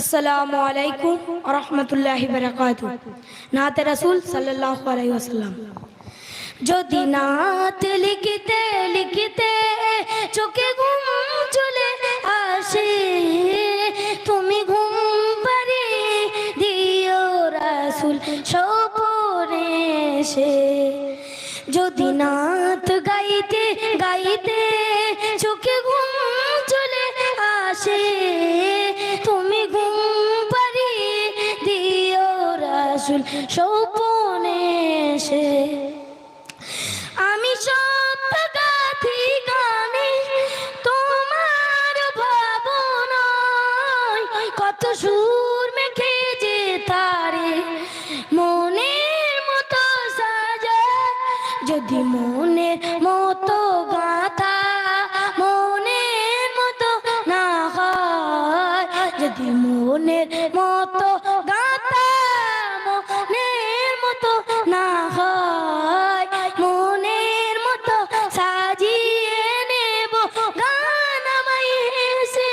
अस्सलामु अलैकुम व रहमतुल्लाहि व बरकातुहू। नात रसूल सल्लल्लाहु अलैहि वसल्लम। যদি নাত লিখতে লিখতে চোখে ঘুম চলে আসে, তুমি ঘুম পাড়িয়ে দিও রাসূল স্বপনে এসে। যদি নাত গাইতে গাইতে চোখে ঘুম চলে আসে, তুমি ঘুম পাড়িয়ে দিও রাসূল স্বপনে এসে। আমি সত্য গাথি গানে তোমার ভাবনায়, কত সুর মেখে যে তারে মনের মতো সাজা। যদি মনের মতো গাথা মনের মতো না হয়, যদি মনের মতো গাথা মনের মতো না হয়, মনের মতো সাজিয়ে নেব গান আমায় এসে।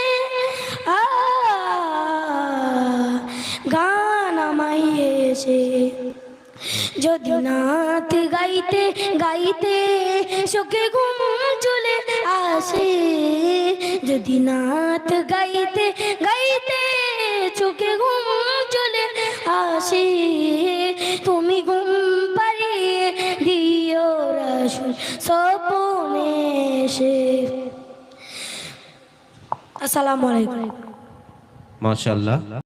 গান আমায় এসে। যদি নাত গাইতে গাইতে চোখে ঘুম চলে আসে, যদি নাত গাইতে গাইতে চোখে ঘুম চলে আসে, তুমি ঘুম পাড়িয়ে দিও রাসূল স্বপনে এসে। আসসালামু আলাইকুম। মাশাআল্লাহ।